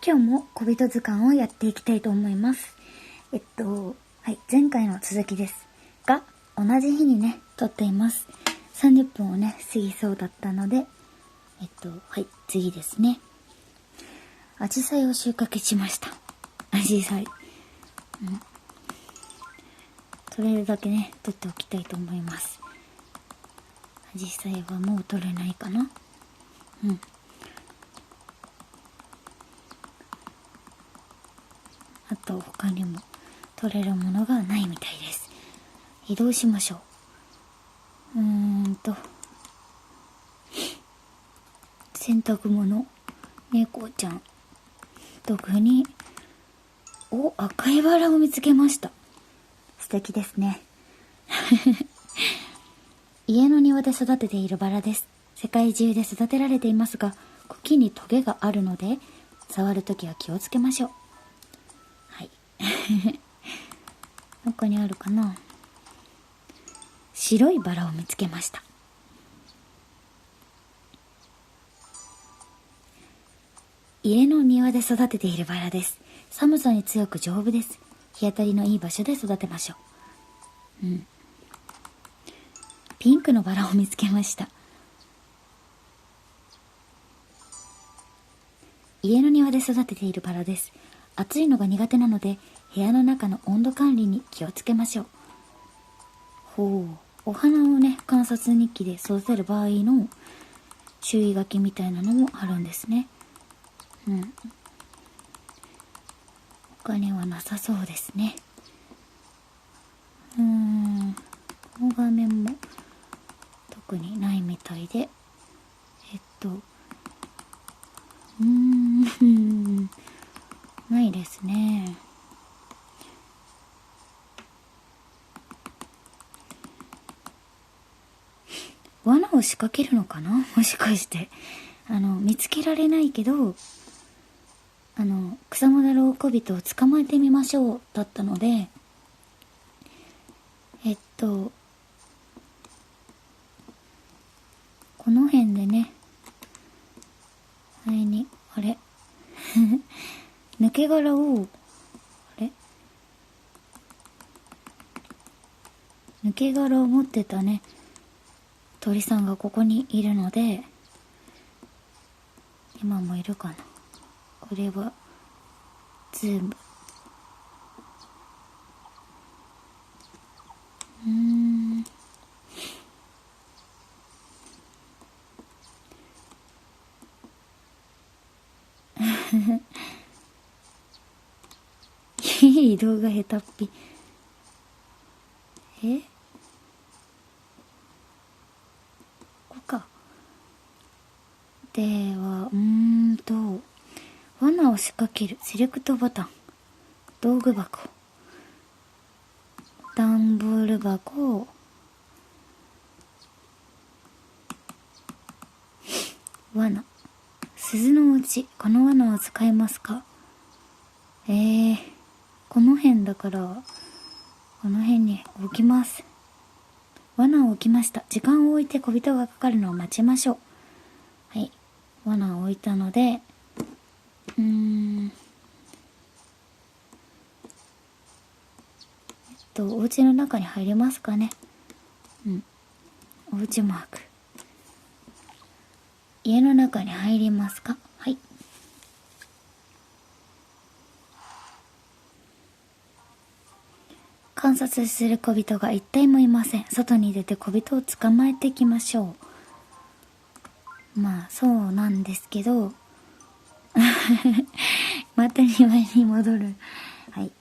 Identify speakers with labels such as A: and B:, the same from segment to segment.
A: 今日も小人図鑑をやっていきたいと思います。はい、前回の続きですが、同じ日にね、撮っています。30分をね、過ぎそうだったので、はい、次ですね。アジサイを収穫しました。アジサイ。取れるだけね、取っておきたいと思います。アジサイはもう取れないかな。あと他にも取れるものがないみたいです。移動しましょう。洗濯物、猫ちゃん、特に、赤いバラを見つけました。素敵ですね。家の庭で育てているバラです。世界中で育てられていますが、茎にトゲがあるので、触るときは気をつけましょう。はい。どこにあるかな。白いバラを見つけました。家の庭で育てているバラです。寒さに強く丈夫です。日当たりのいい場所で育てましょう。ピンクのバラを見つけました。家の庭で育てているバラです。暑いのが苦手なので、部屋の中の温度管理に気をつけましょう。お花をね、観察日記で育てる場合の注意書きみたいなのもあるんですね。他にはなさそうですね。この画面も特にないみたいで、ないですね。罠を仕掛けるのかな、もしかして。見つけられないけど、草むらの小人を捕まえてみましょうだったので、この辺でね、あれ抜け殻を、抜け殻を持ってたね、鳥さんがここにいるので、今もいるかな。これはズーム。移動が下手っぴ。ここか。では、罠を仕掛けるセレクトボタン、道具箱、段ボール箱、罠、鈴のうち、この罠は使えますか？この辺だから、この辺に置きます。罠を置きました。時間を置いて小人がかかるのを待ちましょう。はい。罠を置いたので、お家の中に入れますかね。お家マーク。家の中に入りますか？はい。観察する小人が一体もいません。外に出て小人を捕まえていきましょう。まあ、そうなんですけど、また庭に戻る。はい。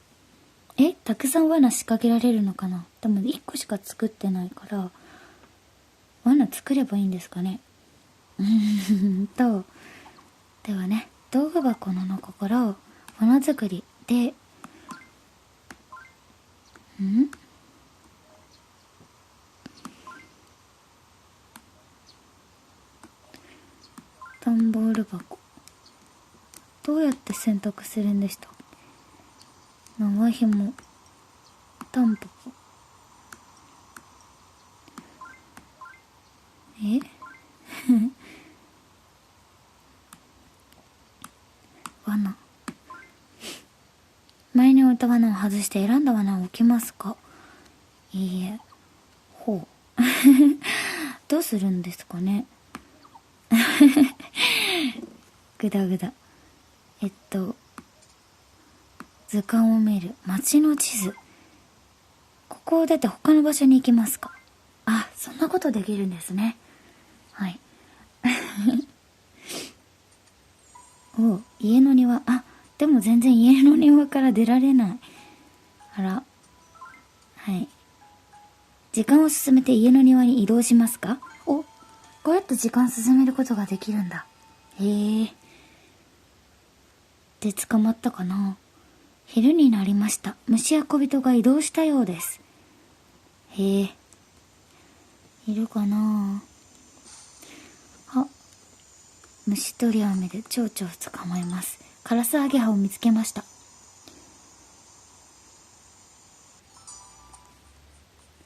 A: たくさん罠仕掛けられるのかな？でも1個しか作ってないから、罠作ればいいんですかね。ではね、道具箱の中から罠作りで、段ボール箱。どうやって選択するんでした？長紐、タンポポ。罠。った罠を外して選んだ罠を置きますか？いいえ。ほう。どうするんですかね。ぐだぐだ。図鑑を見る。街の地図。ここを出て他の場所に行きますか？あ、そんなことできるんですね。はい。お、家の庭。あ、でも全然家の庭から出られない。あら。はい。時間を進めて家の庭に移動しますか？お、こうやって時間進めることができるんだ。へえ。で、捕まったかな？昼になりました。虫や小人が移動したようです。へえ。いるかな？あ、虫取り網で蝶々を捕まえます。カラスアゲハを見つけました。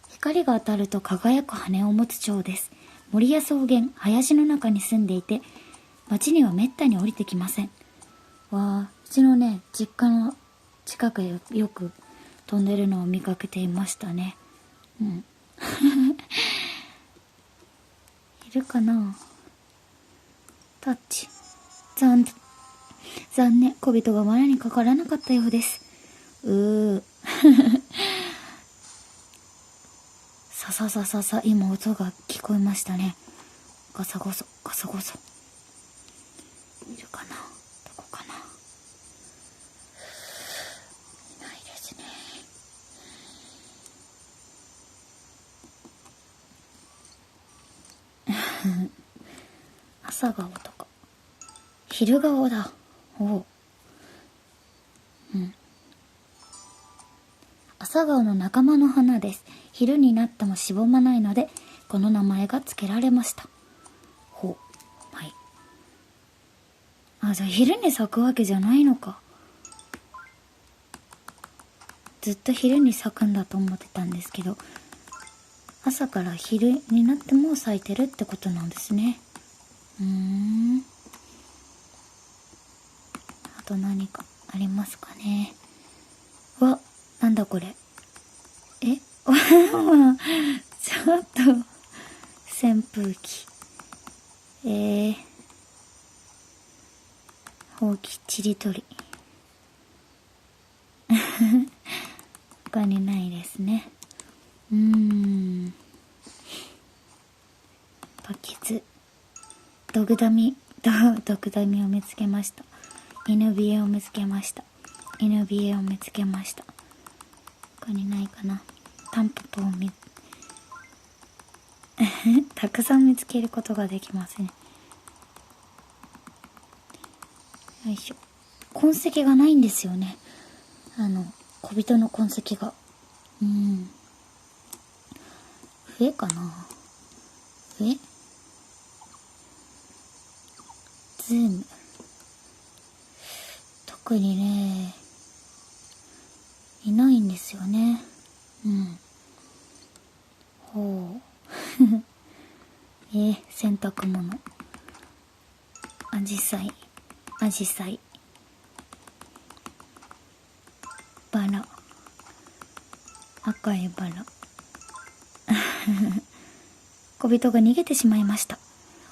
A: 光が当たると輝く羽を持つ蝶です。森や草原、林の中に住んでいて、町にはめったに降りてきません。わあ、うちのね、実家の近くでよく飛んでるのを見かけていましたね。うん。いるかな？タッチ。残念。小人が罠にかからなかったようです。さささささ、今音が聞こえましたね。ガサゴソ、ガサゴソ。いるかな？どこかな？いないですね。朝顔とか。昼顔だ。おう。うん。朝顔の仲間の花です。昼になってもしぼまないので、この名前が付けられました。ほう。はい。あ、じゃあ昼に咲くわけじゃないのか。ずっと昼に咲くんだと思ってたんですけど、朝から昼になっても咲いてるってことなんですね。あと何かありますかね。わ、なんだこれ。えちょっと、扇風機。ほうきちりとり。他にないですね。バケツ。ドクダミを見つけました。犬冷えを見つけました。犬冷えを見つけました。他にないかな。タンポポをたくさん見つけることができますね。よいしょ。痕跡がないんですよね。小人の痕跡が。上かな？上？ズーム。特にね、いないんですよね。ほう。洗濯物。アジサイ。バラ。赤いバラ。小人が逃げてしまいました。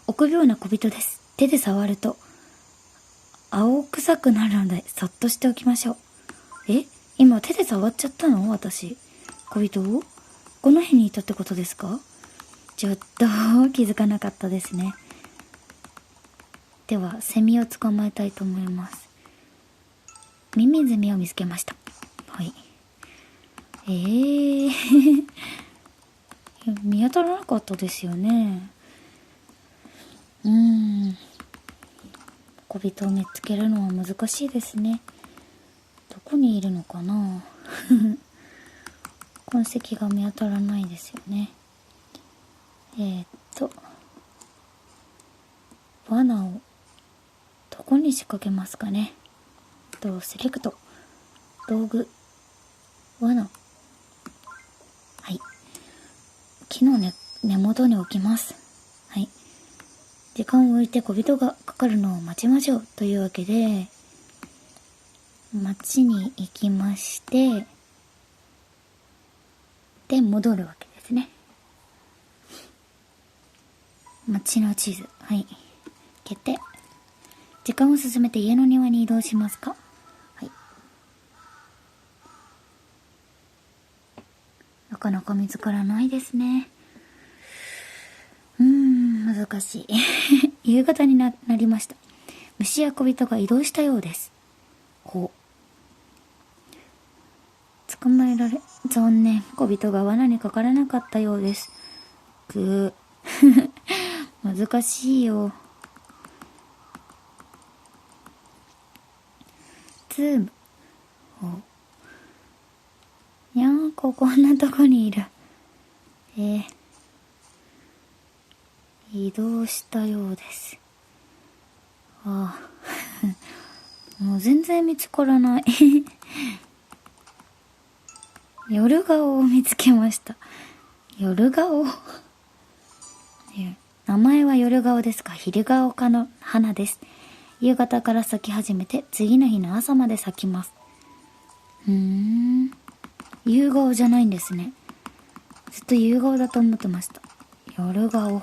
A: 臆病な小人です。手で触ると青臭くなるのでそっとしておきましょう。今手で触っちゃったの？私。小人をこの辺にいたってことですか？ちょっと気づかなかったですね。ではセミを捕まえたいと思います。ミミズミを見つけました。はい。見当たらなかったですよね。小人を見つけるのは難しいですね。どこにいるのかな？痕跡が見当たらないですよね。罠をどこに仕掛けますかね。セレクト、道具、罠。はい。木の根元に置きます。はい。時間を置いて小人がかかるのを待ちましょうというわけで、町に行きまして、で戻るわけですね。町の地図、はい、決定。時間を進めて家の庭に移動しますか。はい。なかなか見つからないですね。難しい。夕方に なりました。虫や小人が移動したようです。ほう。捕まえられ、残念。小人が罠にかからなかったようです。ぐー。難しいよ。ズーム。ほう。いやー、こんなとこにいる。移動したようです。ああ。もう全然見つからない。夜顔を見つけました。夜顔名前は夜顔ですか、昼顔かの花です。夕方から咲き始めて、次の日の朝まで咲きます。夕顔じゃないんですね。ずっと夕顔だと思ってました。夜顔。よ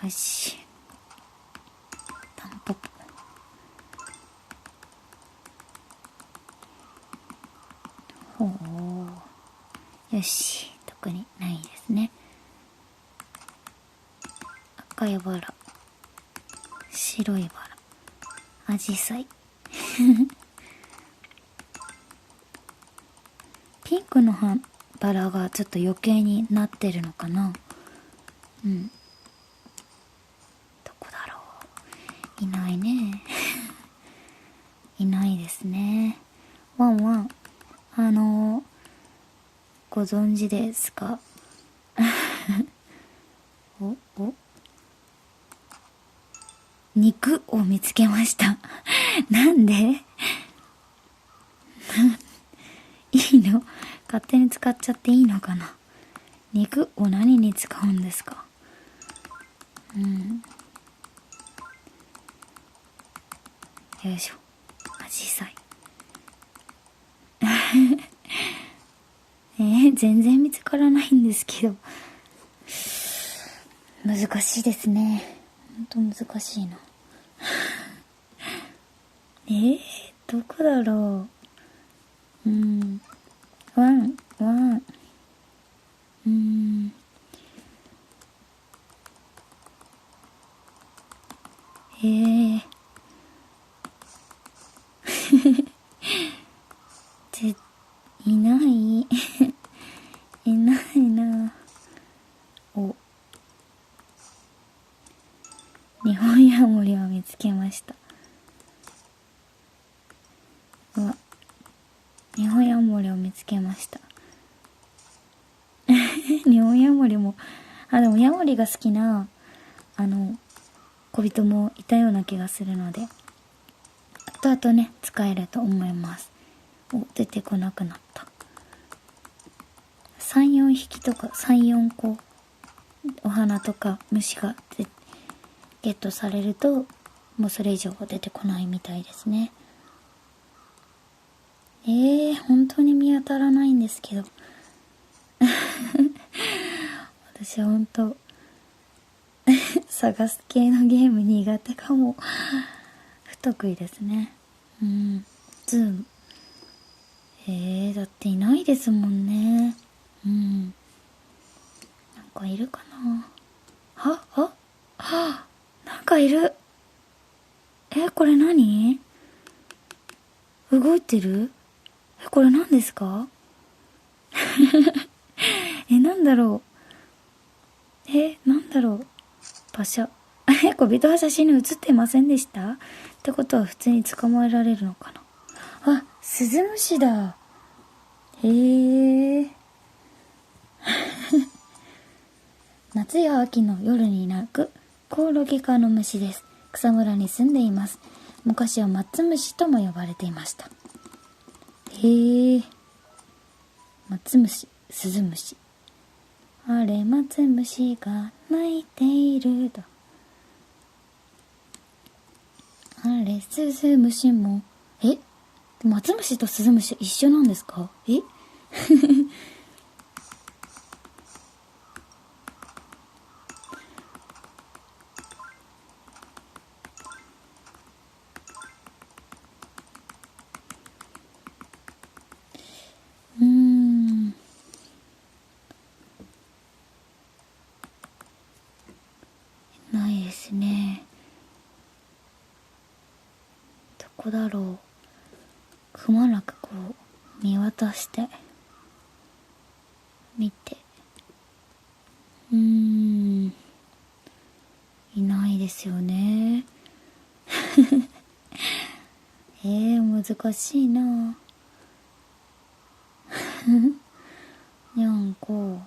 A: し。タンポポ。ほう。よし。特にないですね。赤いバラ。白いバラ。アジサイ。ピンクのバラがちょっと余計になってるのかな。どこだろう。いないね。いないですね。ワンワン。ご存知ですか。肉を見つけました。なんでいいの？勝手に使っちゃっていいのかな。肉を何に使うんですか。よいしょ。アジサイ。全然見つからないんですけど。難しいですね。ほんと難しいな。どこだろう。ワン。いないいないな。お、日本ヤモリを見つけました。うわ、日本ヤモリを見つけました。日本ヤモリも、でもヤモリが好きな小人もいたような気がするので、後々ね使えると思います。お、出てこなくなった。3、4匹とか3、4個お花とか虫がゲットされると、もうそれ以上出てこないみたいですね。本当に見当たらないんですけど。私は本当探す系のゲーム苦手かも。不得意ですね。ズーム。だっていないですもんね。なんかいるかな。なんかいる。これ何？動いてる？これ何ですか？なんだろう。なんだろう。パシャ。小人は写真に写ってませんでした？ってことは普通に捕まえられるのかな。スズムシだ。夏や秋の夜に鳴くコオロギ科の虫です。草むらに住んでいます。昔はマツムシとも呼ばれていました。マツムシ、スズムシ。あれ、マツムシが鳴いていると。あれ、スズムシも、松虫とスズムシ一緒なんですか？ないですね。どこだろう。くまなくこう見渡して見て、いないですよね。難しいな。にゃんこ。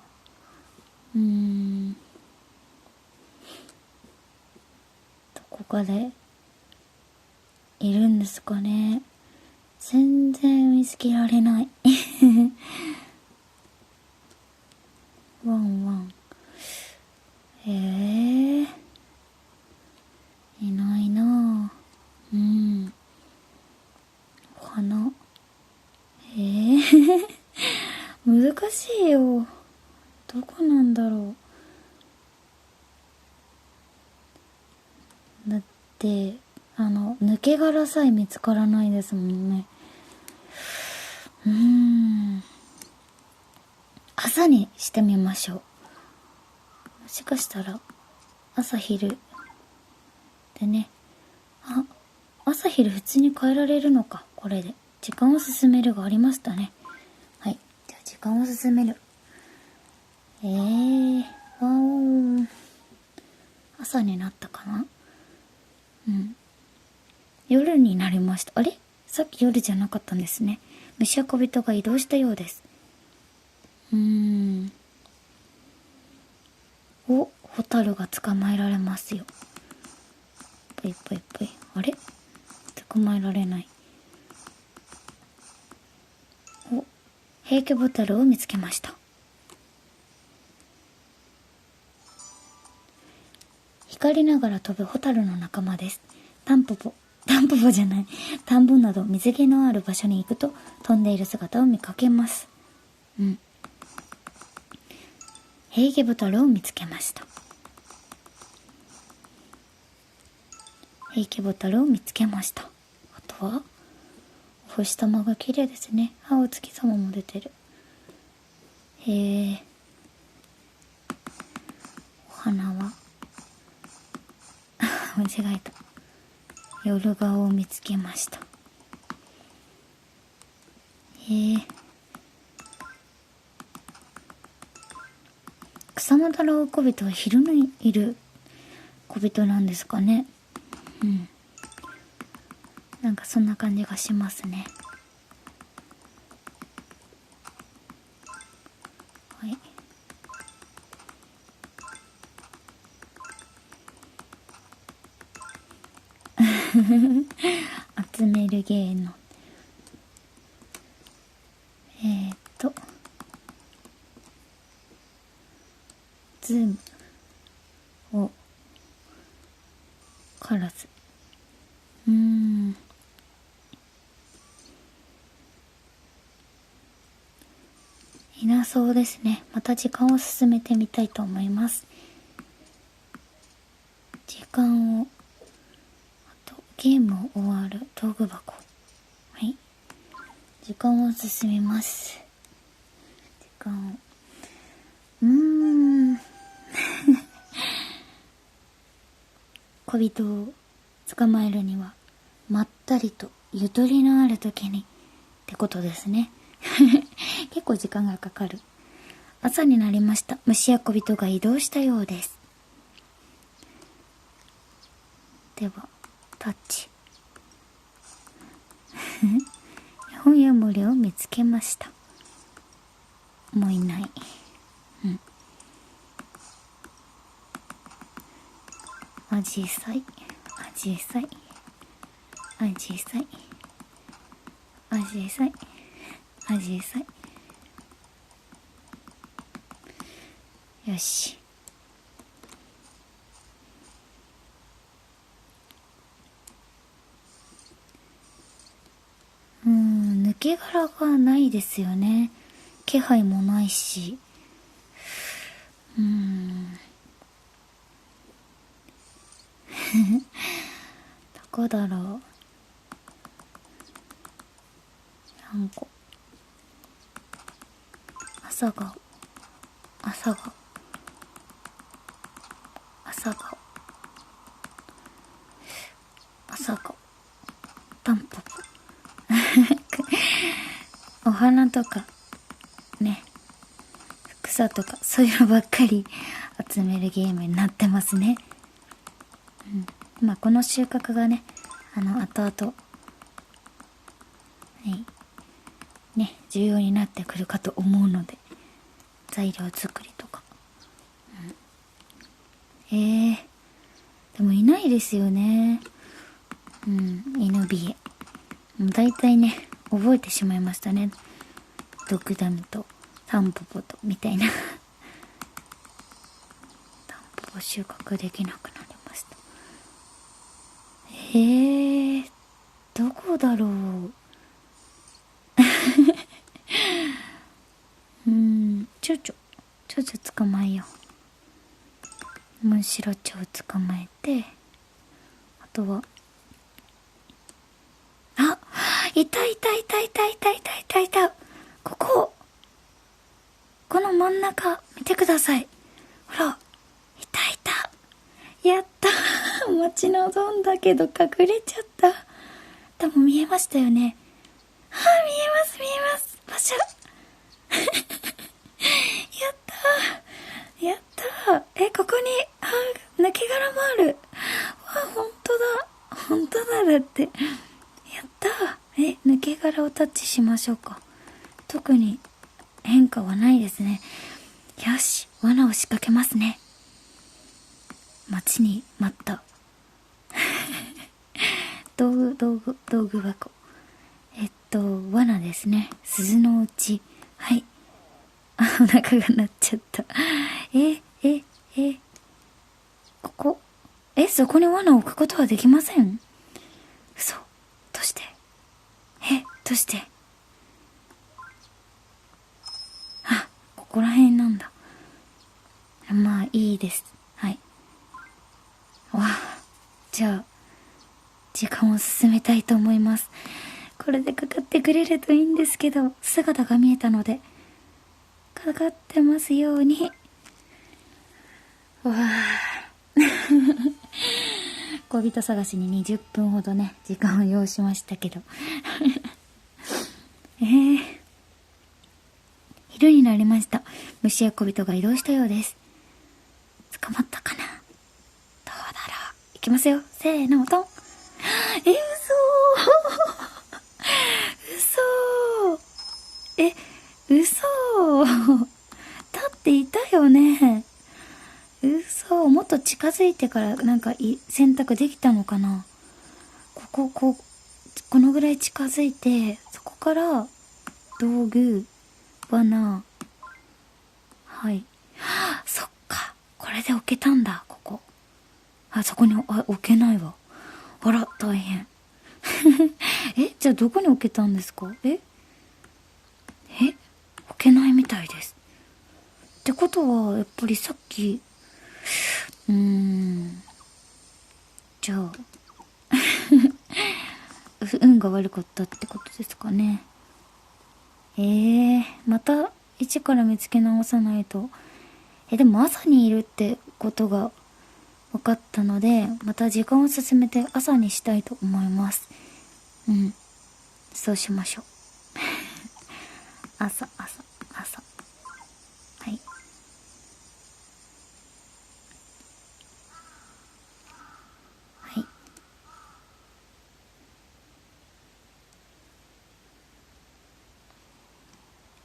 A: どこかでいるんですかね。全然見つけられない。ワンワン。いないなぁ。お花。難しいよ。どこなんだろう。だって、抜け殻さえ見つからないですもんね。朝にしてみましょう。もしかしたら、朝昼。でね。朝昼普通に変えられるのか。これで。時間を進めるがありましたね。はい。じゃあ時間を進める。わお。朝になったかな？夜になりました。あれ？さっき夜じゃなかったんですね。虫や小人が移動したようです。ホタルが捕まえられますよ。ぽいぽいぽい。あれ？捕まえられない。平家ボタルを見つけました。光りながら飛ぶホタルの仲間です。タンポポじゃない。田んぼなど水気のある場所に行くと飛んでいる姿を見かけます。平家ボタルを見つけました。平家ボタルを見つけました。あとはお星様が綺麗ですね。お月様も出てる。お花は間違えた。夜顔を見つけました。草間太郎小人は昼にいる小人なんですかね。なんかそんな感じがしますね。はい。集める芸能。ズームをからず。いなそうですね。また時間を進めてみたいと思います。時間を、あとゲームを終わる道具箱。はい。時間を進めます。時間を。小人を捕まえるには、まったりとゆとりのある時にってことですね。結構時間がかかる。朝になりました。虫や小人が移動したようです。では、タッチ。本や森を見つけました。もういない。アジサイ、アジサイ、アジサイ、アジサイ、アジサイ。よし。け殻がないですよね。気配もないし。どこだろう。何個。朝顔。朝顔。朝顔。朝顔。タンポポ。お花とかね、草とかそういうのばっかり集めるゲームになってますね。まあこの収穫がね、後々ね、重要になってくるかと思うので、材料作りとか。でもいないですよね。犬ビエ。だいたいね、覚えてしまいましたね。ドクダミとタンポポとみたいな。タンポポ収穫できなくなりました。どこだろう。ちょ捕まえよう。ムンシロチョウ捕まえて、あとは、あ、いた。この真ん中見てください。ほら、いた。やったー。待ち望んだけど隠れちゃった。多分見えましたよね。見えます。パシャ。やったー。ここに、抜け殻もある。ほんとだ。だって。やったー。抜け殻をタッチしましょうか。特に変化はないですね。よし、罠を仕掛けますね。待ちに待った。道具箱。罠ですね。鈴のうち。はい。お腹が鳴っちゃった。ここ。そこに罠を置くことはできません？嘘。どうして？どうして？ここら辺なんだ。まあ、いいです。はい。じゃあ、時間を進めたいと思います。これでかかってくれるといいんですけど、姿が見えたので、かかってますように。恋人探しに20分ほどね、時間を要しましたけど。昼になりました。虫や小人が移動したようです。捕まったかな？どうだろう。いきますよ。せーの、ドン。嘘。立っていたよね。嘘。もっと近づいてから選択できたのかな。このぐらい近づいて、そこから道具、罠。はい。そっか。これで置けたんだ、ここ。そこに置けないわ。あら、大変。じゃあどこに置けたんですか？置けないみたいです。ってことは、やっぱりさっき、じゃあ、運が悪かったってことですかね。また一から見つけ直さないと。でも朝にいるってことが分かったので、また時間を進めて朝にしたいと思います。そうしましょう。朝。はい。はい。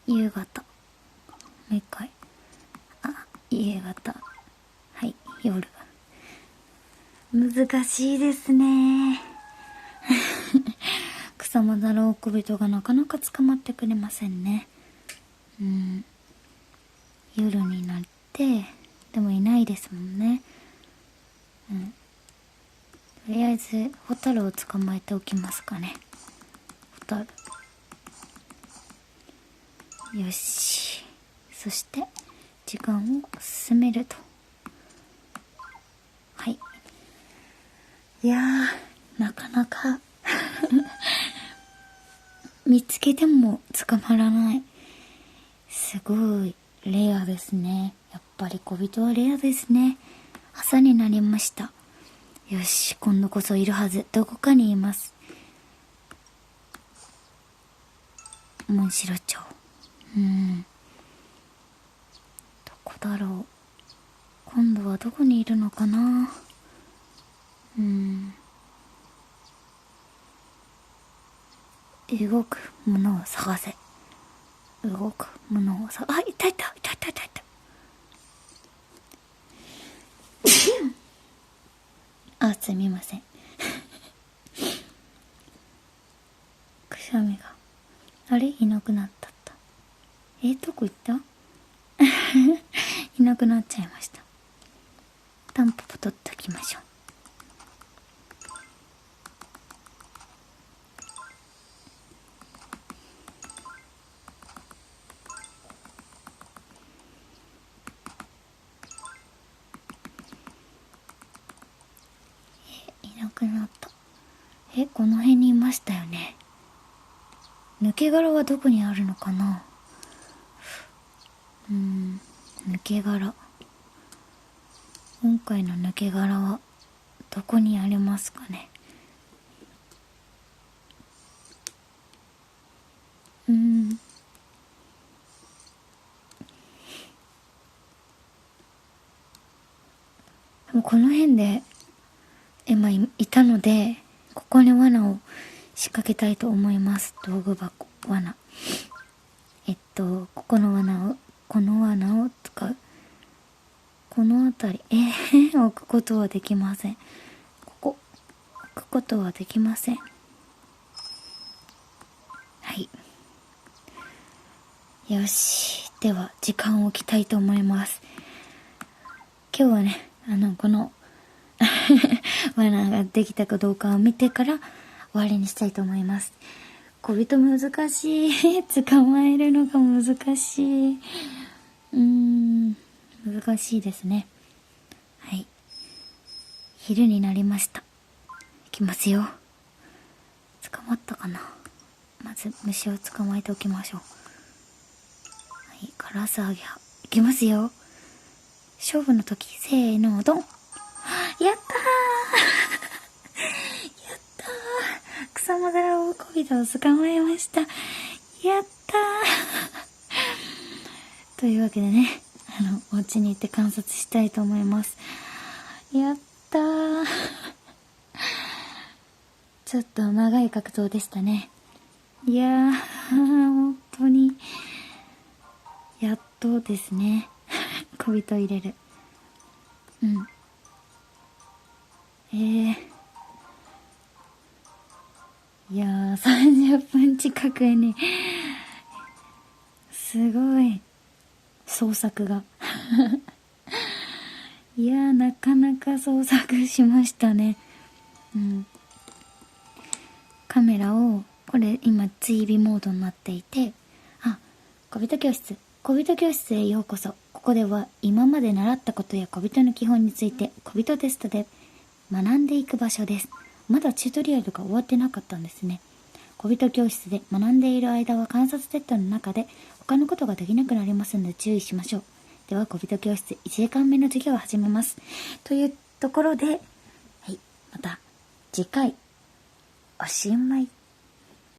A: 夕方。もう一回。夕方。はい。夜。難しいですね。草間だろう小人がなかなか捕まってくれませんね。夜になって、でもいないですもんね。とりあえずホタルを捕まえておきますかね。ホタル。よし。そして時間を進めると。はい。いやー、なかなか見つけても捕まらない。すごいレアですね。やっぱり小人はレアですね。朝になりました。よし、今度こそいるはず。どこかにいます。モンシロチョウ。どこだろう。今度はどこにいるのかな。動くものを探せ。動くものをあ、いたいたいたいたいたいた。あ、すみません。くしゃみが。あれ、いなくなったった。どこ行ったいなくなっちゃいました。タンポポ取っておきましょう。いなくなった。この辺にいましたよね。抜け殻はどこにあるのかな。抜け殻。今回の抜け殻はどこにありますかね。この辺で今いたので、ここに罠を仕掛けたいと思います。道具箱、罠。この罠を使う。この辺り、置くことはできません。置くことはできません。はい。よし。では、時間を置きたいと思います。今日はね、この罠ができたかどうかを見てから終わりにしたいと思います。小人難しい。捕まえるのが難しい。難しいですね。はい。昼になりました。いきますよ。捕まったかな。まず虫を捕まえておきましょう。はい、カラスアゲハ。いきますよ。勝負の時、せーの、ドン。やったーやったー、草間柄大小人を捕まえました。やったーというわけでね、お家に行って観察したいと思います。やったーちょっと長い格闘でしたね。いやー、本当に、やっとですね。小人入れる。いやー、30分近くに、すごい、創作が。いやー、なかなか創作しましたね。カメラを、これ今追尾モードになっていて、小人教室。小人教室へようこそ。ここでは今まで習ったことや小人の基本について小人テストで学んでいく場所です。まだチュートリアルが終わってなかったんですね。小人教室で学んでいる間は観察セットの中で他のことができなくなりますので注意しましょう。では小人教室1時間目の授業を始めます。というところで、はい、また次回おしまい。